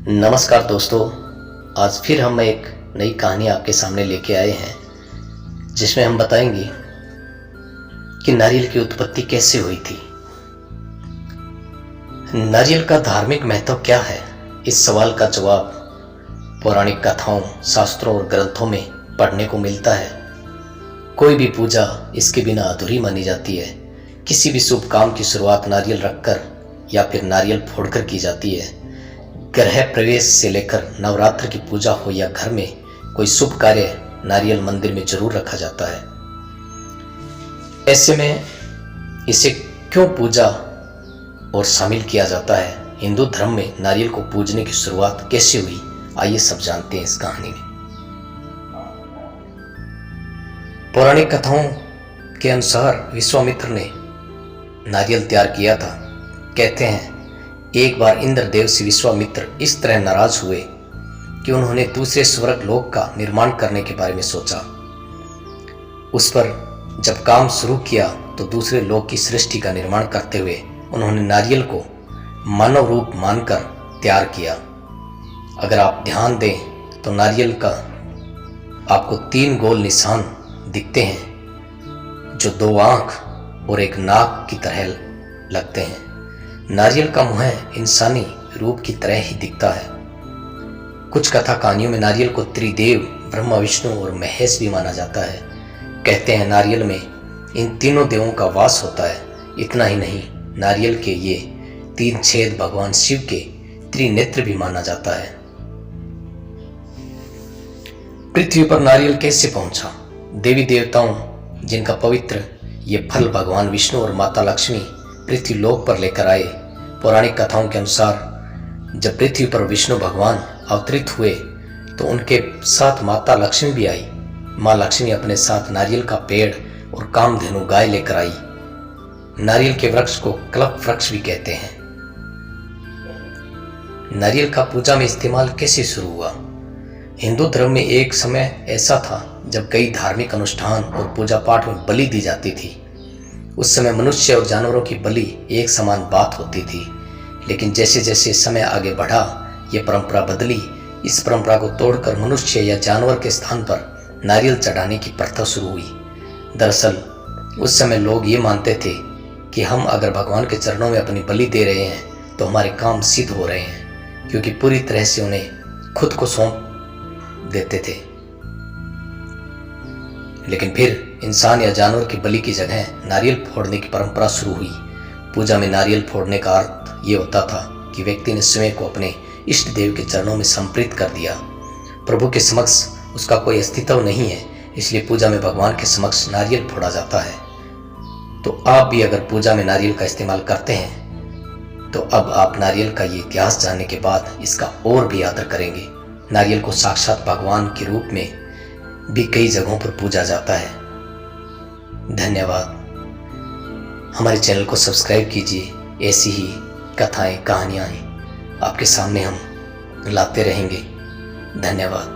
नमस्कार दोस्तों, आज फिर हम एक नई कहानी आपके सामने लेके आए हैं जिसमें हम बताएंगे कि नारियल की उत्पत्ति कैसे हुई थी। नारियल का धार्मिक महत्व क्या है? इस सवाल का जवाब पौराणिक कथाओं, शास्त्रों और ग्रंथों में पढ़ने को मिलता है। कोई भी पूजा इसके बिना अधूरी मानी जाती है। किसी भी शुभ काम की शुरुआत नारियल रखकर या फिर नारियल फोड़कर की जाती है। गृह प्रवेश से लेकर नवरात्र की पूजा हो या घर में कोई शुभ कार्य, नारियल मंदिर में जरूर रखा जाता है। ऐसे में इसे क्यों पूजा और शामिल किया जाता है? हिंदू धर्म में नारियल को पूजने की शुरुआत कैसे हुई, आइए सब जानते हैं इस कहानी में। पौराणिक कथाओं के अनुसार विश्वामित्र ने नारियल तैयार किया था। कहते हैं एक बार इंद्रदेव से विश्वामित्र इस तरह नाराज हुए कि उन्होंने दूसरे स्वर्ग लोक का निर्माण करने के बारे में सोचा। उस पर जब काम शुरू किया तो दूसरे लोक की सृष्टि का निर्माण करते हुए उन्होंने नारियल को मानव रूप मानकर तैयार किया। अगर आप ध्यान दें तो नारियल का आपको 3 गोल निशान दिखते हैं जो 2 आंख और एक नाक की तरह लगते हैं। नारियल का मुंह इंसानी रूप की तरह ही दिखता है। कुछ कथा कहानियों में नारियल को त्रिदेव ब्रह्मा, विष्णु और महेश भी माना जाता है। कहते हैं नारियल में इन तीनों देवों का वास होता है। इतना ही नहीं, नारियल के ये 3 छेद भगवान शिव के त्रिनेत्र भी माना जाता है। पृथ्वी पर नारियल कैसे पहुंचा? देवी देवताओं जिनका पवित्र ये फल भगवान विष्णु और माता लक्ष्मी पृथ्वी लोक पर लेकर आए। पौराणिक कथाओं के अनुसार जब पृथ्वी पर विष्णु भगवान अवतरित हुए तो उनके साथ माता लक्ष्मी भी आई। माँ लक्ष्मी अपने साथ नारियल का पेड़ और कामधेनु गाय लेकर आई। नारियल के वृक्ष को कल्प वृक्ष भी कहते हैं। नारियल का पूजा में इस्तेमाल कैसे शुरू हुआ? हिंदू धर्म में एक समय ऐसा था जब कई धार्मिक अनुष्ठान और पूजा पाठ में बलि दी जाती थी। उस समय मनुष्य और जानवरों की बलि एक समान बात होती थी, लेकिन जैसे जैसे समय आगे बढ़ा यह परंपरा बदली। इस परंपरा को तोड़कर मनुष्य या जानवर के स्थान पर नारियल चढ़ाने की प्रथा शुरू हुई। दरअसल उस समय लोग ये मानते थे कि हम अगर भगवान के चरणों में अपनी बलि दे रहे हैं तो हमारे काम सिद्ध हो रहे हैं, क्योंकि पूरी तरह से उन्हें खुद को सौंप देते थे। लेकिन फिर इंसान या जानवर की बलि की जगह नारियल फोड़ने की परंपरा शुरू हुई। पूजा में नारियल फोड़ने का अर्थ ये होता था कि व्यक्ति ने स्वयं को अपने इष्ट देव के चरणों में समर्पित कर दिया। प्रभु के समक्ष उसका कोई अस्तित्व नहीं है, इसलिए पूजा में भगवान के समक्ष नारियल फोड़ा जाता है। तो आप भी अगर पूजा में नारियल का इस्तेमाल करते हैं तो अब आप नारियल का ये इतिहास जानने के बाद इसका और भी आदर करेंगे। नारियल को साक्षात भगवान के रूप में भी कई जगहों पर पूजा जाता है। धन्यवाद। हमारे चैनल को सब्सक्राइब कीजिए। ऐसी ही कथाएं, कहानियां आपके सामने हम लाते रहेंगे। धन्यवाद।